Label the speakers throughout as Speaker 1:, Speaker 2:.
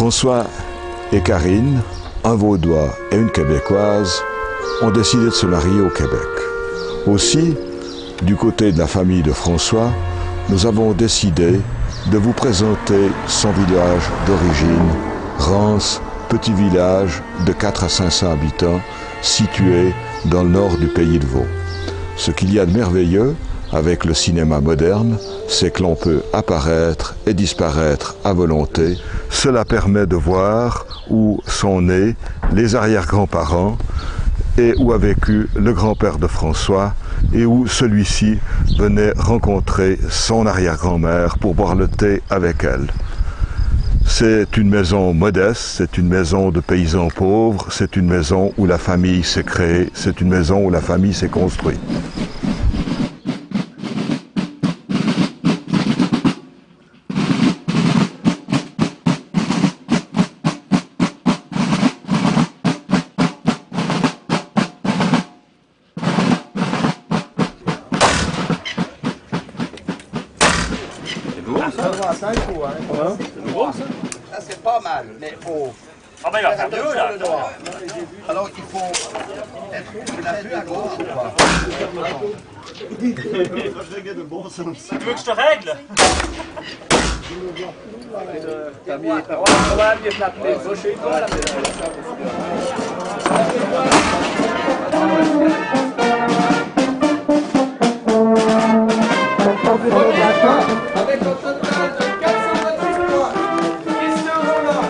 Speaker 1: François et Karine, un Vaudois et une Québécoise, ont décidé de se marier au Québec. Aussi, du côté de la famille de François, nous avons décidé de vous présenter son village d'origine, Rance, petit village de 4 à 500 habitants, situé dans le nord du pays de Vaud. Ce qu'il y a de merveilleux avec le cinéma moderne, c'est que l'on peut apparaître et disparaître à volonté. Cela permet de voir où sont nés les arrière-grands-parents et où a vécu le grand-père de François et où celui-ci venait rencontrer son arrière-grand-mère pour boire le thé avec elle. C'est une maison modeste, c'est une maison de paysans pauvres, c'est une maison où la famille s'est créée, c'est une maison où la famille s'est construite.
Speaker 2: Ça c'est pas mal, mais faut...
Speaker 3: Ah ben il va faire mieux là.
Speaker 2: Alors il faut être la plus à gauche ou pas?
Speaker 3: Tu veux que je te règle?
Speaker 2: Avec au total de 426 points. Christian Roland.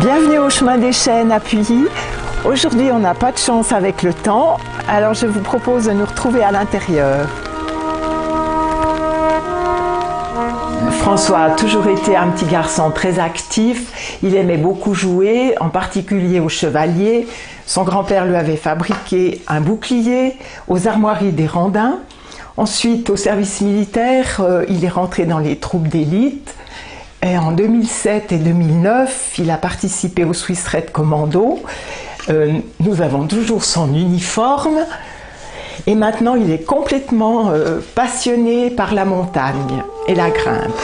Speaker 4: Bienvenue au chemin des chênes à Puilly. Aujourd'hui, on n'a pas de chance avec le temps, alors je vous propose de nous retrouver à l'intérieur. François a toujours été un petit garçon très actif. Il aimait beaucoup jouer, en particulier au chevalier. Son grand-père lui avait fabriqué un bouclier aux armoiries des Randins. Ensuite, au service militaire, il est rentré dans les troupes d'élite. Et en 2007 et 2009, il a participé au Swiss Red Commando. Nous avons toujours son uniforme. Et maintenant, il est complètement passionné par la montagne et la grimpe.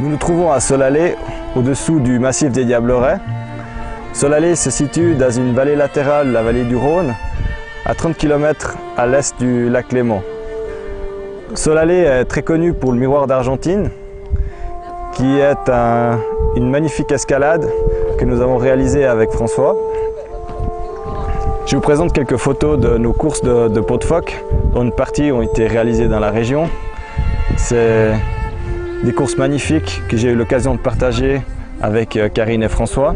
Speaker 5: Nous nous trouvons à Solalé, au-dessous du massif des Diablerets. Solalé se situe dans une vallée latérale, la vallée du Rhône, à 30 km à l'est du lac Léman. Solalé est très connu pour le miroir d'Argentine, qui est une magnifique escalade que nous avons réalisée avec François. Je vous présente quelques photos de nos courses de pot de phoque, dont une partie ont été réalisées dans la région. C'est des courses magnifiques que j'ai eu l'occasion de partager avec Karine et François.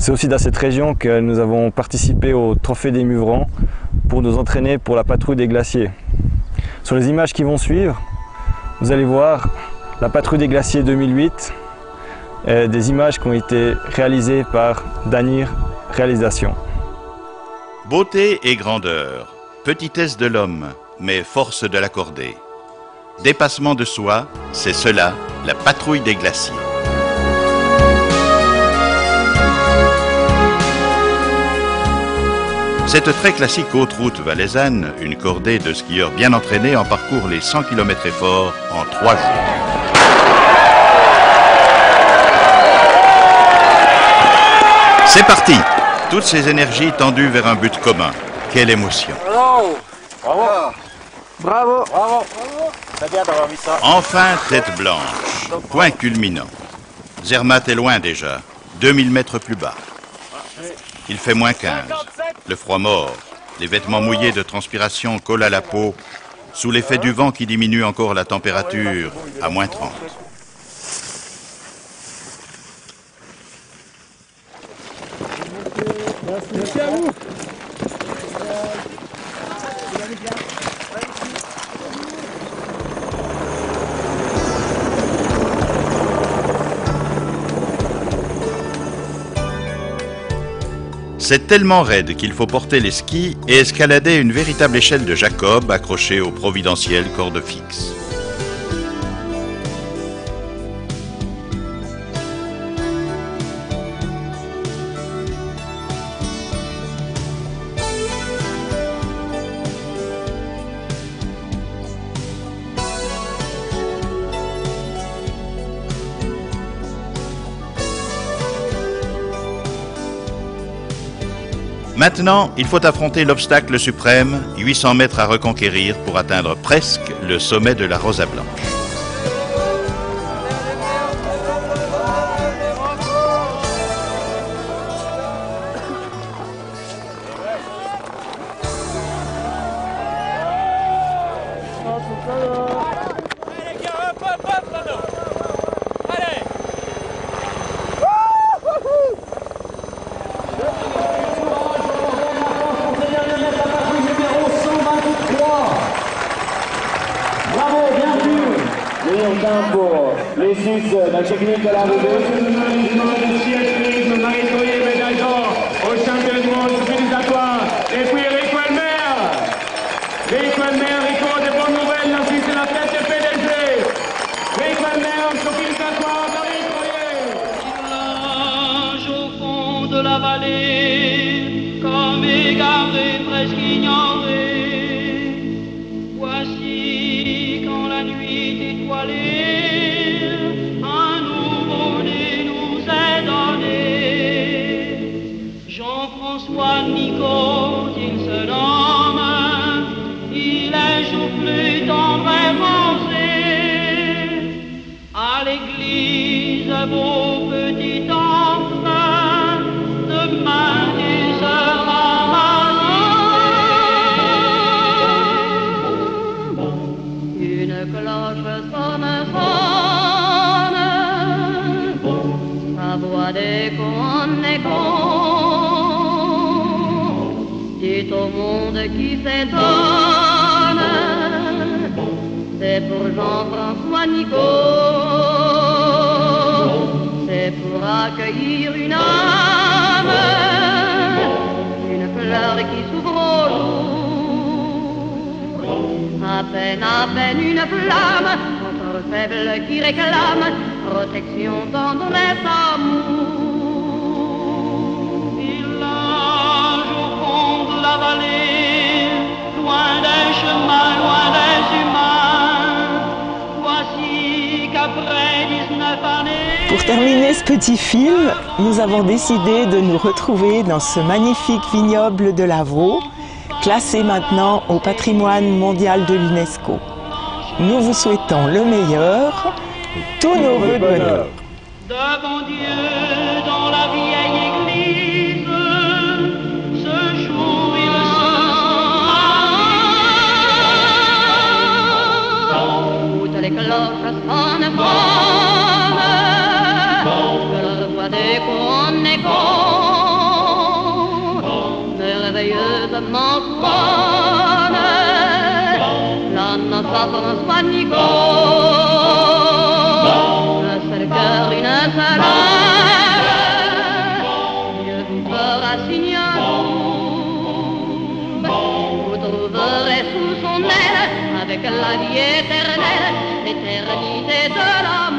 Speaker 5: C'est aussi dans cette région que nous avons participé au Trophée des Muvrons pour nous entraîner pour la patrouille des glaciers. Sur les images qui vont suivre, vous allez voir la patrouille des glaciers 2008 et des images qui ont été réalisées par Danir Réalisation.
Speaker 6: Beauté et grandeur, petitesse de l'homme, mais force de l'accorder. Dépassement de soi, c'est cela, la patrouille des glaciers. Cette très classique haute route valaisanne, une cordée de skieurs bien entraînés en parcourt les 100 km efforts en 3 jours. C'est parti! Toutes ces énergies tendues vers un but commun. Quelle émotion!
Speaker 3: Bravo! Bravo! Bravo! Bravo! C'est bien d'avoir mis ça.
Speaker 6: Enfin, tête blanche. Point culminant. Zermatt est loin déjà. 2000 mètres plus bas. Il fait moins 15. Le froid mord. Les vêtements mouillés de transpiration collent à la peau, sous l'effet du vent qui diminue encore la température à moins 30.
Speaker 2: Merci à vous.
Speaker 6: C'est tellement raide qu'il faut porter les skis et escalader une véritable échelle de Jacob accrochée au providentiel corde fixe. Maintenant, il faut affronter l'obstacle suprême, 800 mètres à reconquérir pour atteindre presque le sommet de la Rosa Blanche.
Speaker 7: Pour les Suisses, la technique de l'arrivée. Médaille d'or au championnat du monde civilisatoire. Et puis Rico Elmer. Rico des bonnes nouvelles, la Suisse est la tête du PDG. Rico Elmer, civilisatoire, David Croyer.
Speaker 8: Au fond de la vallée, comme égaré, presque ignoré. Voici quand la nuit étoilée. Jean-François Nico, il se nomme, il est joufflu, tendre et rosé. À l'église, vos petits enfants, demain il sera rasé. Une cloche sonne, sonne, d'écho en écho. Dites au monde qui s'étonne, c'est pour Jean-François Nicot, c'est pour accueillir une âme, une fleur qui s'ouvre au jour. À peine une flamme, encore faible qui réclame protection, tendresse, amour.
Speaker 9: Village au fond de la vallée, loin des chemins, loin des humains. Voici qu'après 19 années...
Speaker 4: Pour terminer ce petit film, nous avons décidé de nous retrouver dans ce magnifique vignoble de Lavaux, classé maintenant au patrimoine mondial de l'UNESCO. Nous vous souhaitons le meilleur, tous nos vœux de bonheur.
Speaker 9: Devant Dieu dans la vieille église, ce jour il se
Speaker 8: toutes les cloches sonnent que leur voix d'écho en écho, merveilleusement sonne la noce à François Nicot. Un seul cœur, une seule âme, Dieu vous fera signe un jour. Vous trouverez sous son aile, avec la vie éternelle, l'éternité de l'amour.